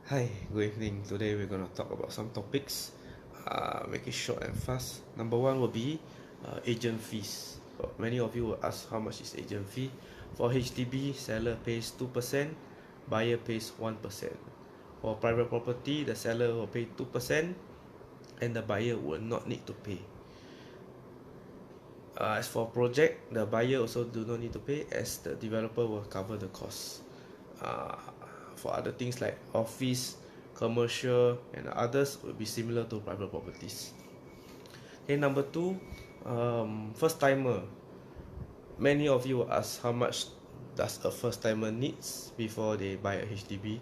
Hi, good evening. Today we're going to talk about some topics, make it short and fast. Number one will be agent fees. Many of you will ask how much is agent fee. For HDB, seller pays 2%, buyer pays 1%. For private property, the seller will pay 2% and the buyer will not need to pay. As for project, the buyer also do not need to pay as the developer will cover the costs. For other things like office, commercial and others will be similar to private properties. Okay, number two, first timer. Many of you will ask how much does a first timer needs before they buy a HDB.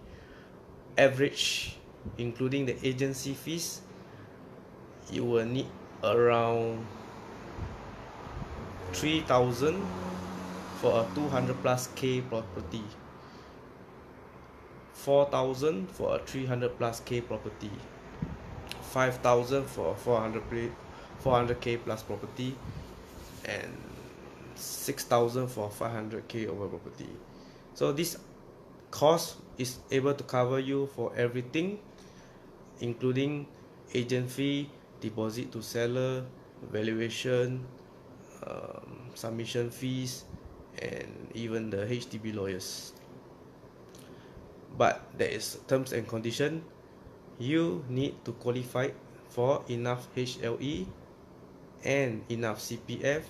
Average, including the agency fees, you will need around 3,000 for a 200 plus K property, 4,000 for a 300 plus K property, 5,000 for a 400K plus property, and 6,000 for 500K over property. So this cost is able to cover you for everything, including agent fee, deposit to seller, valuation, submission fees, and even the HDB lawyers. But there is terms and condition. You need to qualify for enough HLE and enough CPF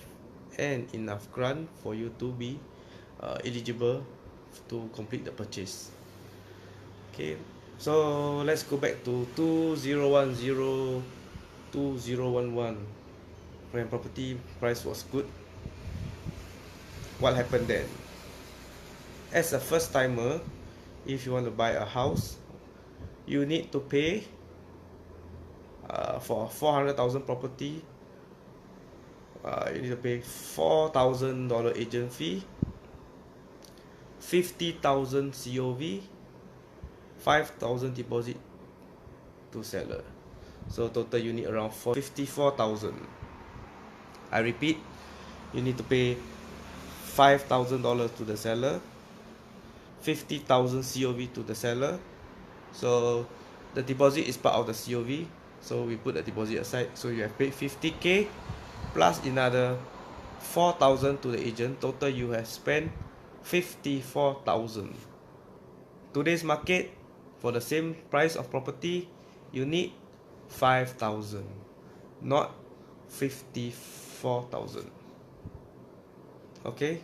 and enough grant for you to be eligible to complete the purchase. Okay, so let's go back to 2010, 2011 when property price was good. What happened then? As a first timer, if you want to buy a house, you need to pay for 400,000 property, you need to pay $4,000 agent fee, 50,000 COV, 5,000 deposit to seller. So total you need around 54,000. I repeat, you need to pay $5,000 to the seller, 50,000 COV to the seller. So the deposit is part of the COV, so we put the deposit aside. So you have paid 50K plus another 4,000 to the agent. Total you have spent 54,000. Today's market, for the same price of property, you need 5,000, not 54,000. Okay.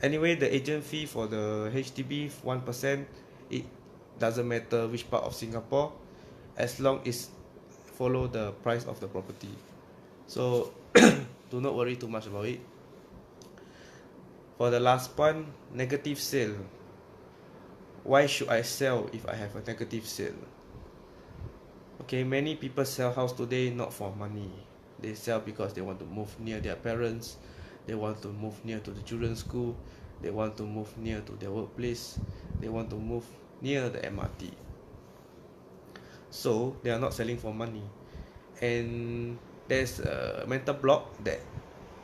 Anyway, the agent fee for the HDB 1%, it doesn't matter which part of Singapore, as long as follow the price of the property. So do not worry too much about it. For the last one, negative sale. Why should I sell if I have a negative sale? Okay, many people sell house today not for money. They sell because they want to move near their parents, they want to move near to the children's school, they want to move near to their workplace, they want to move near the MRT. So they are not selling for money. And there's a mental block that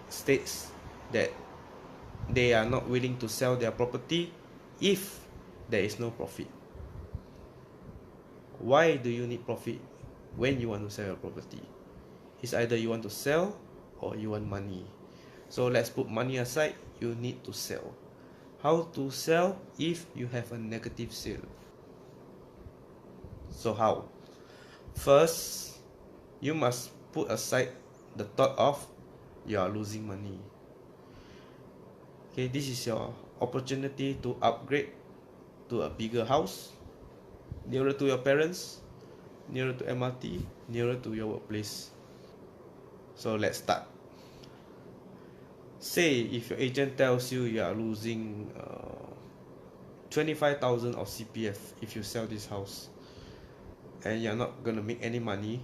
states that they are not willing to sell their property if there is no profit. Why do you need profit when you want to sell your property? It's either you want to sell or you want money. So let's put money aside. You need to sell. How to sell if you have a negative sale? So how? First, you must put aside the thought of you are losing money. Okay, this is your opportunity to upgrade to a bigger house, nearer to your parents, nearer to MRT, nearer to your workplace. So let's start. Say if your agent tells you you are losing 25,000 of CPF if you sell this house, and you're not gonna make any money,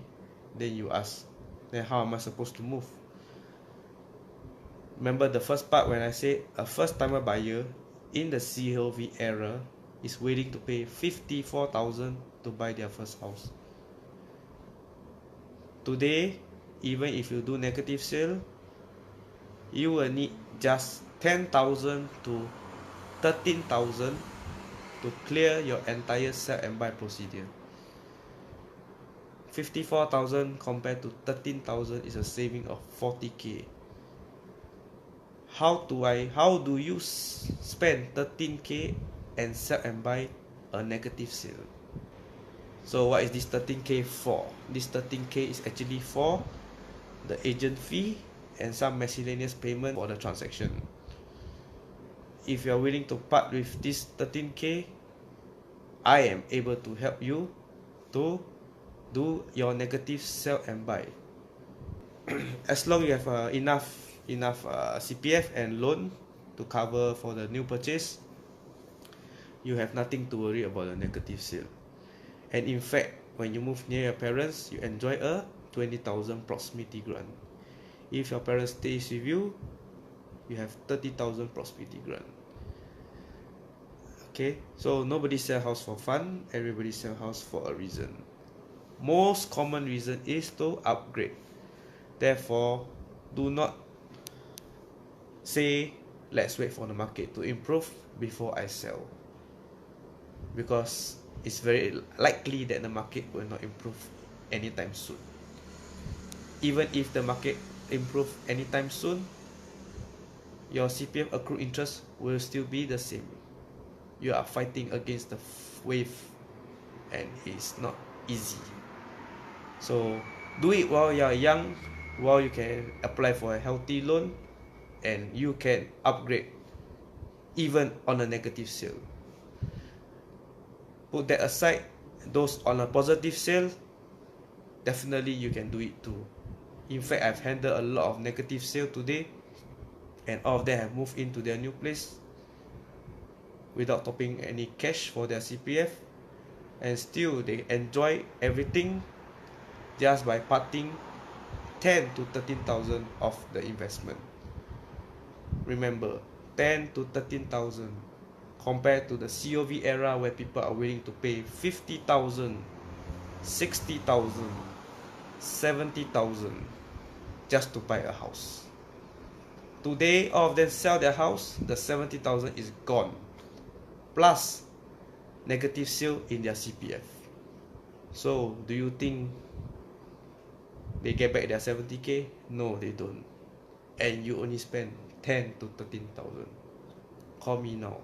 then you ask, then how am I supposed to move? Remember the first part when I said a first timer buyer in the COV era is willing to pay 54,000 to buy their first house. Today, even if you do negative sale, you will need just 10,000 to 13,000 to clear your entire sell and buy procedure. 54,000 compared to 13,000 is a saving of 40k. How do you spend 13k and sell and buy a negative sale? So what is this 13k for? This 13k is actually for the agent fee and some miscellaneous payment for the transaction. If you are willing to part with this 13k, I am able to help you to do your negative sell and buy. As long you have enough CPF and loan to cover for the new purchase, you have nothing to worry about the negative sale. And in fact, when you move near your parents, you enjoy a 20,000 proximity grant. If your parents stays with you, you have 30,000 proximity grant. Okay, so nobody sell house for fun, everybody sell house for a reason. Most common reason is to upgrade. Therefore, do not say let's wait for the market to improve before I sell, because it's very likely that the market will not improve anytime soon. Even if the market improve anytime soon, your CPF accrued interest will still be the same. You are fighting against the wave and it's not easy. So do it while you are young, while you can apply for a healthy loan and you can upgrade even on a negative sale. Put that aside, those on a positive sale, definitely you can do it too. In fact, I've handled a lot of negative sale today and all of them have moved into their new place without topping any cash for their CPF, and still they enjoy everything just by parting 10 to 13,000 of the investment. Remember, 10 to 13,000 compared to the COV era where people are willing to pay 50,000, 60,000, 70,000 just to buy a house. Today, all of them sell their house, the 70,000 is gone, plus negative sale in their CPF. So, do you think they get back their 70k? No, they don't. And you only spend 10 to 13,000. Call me now.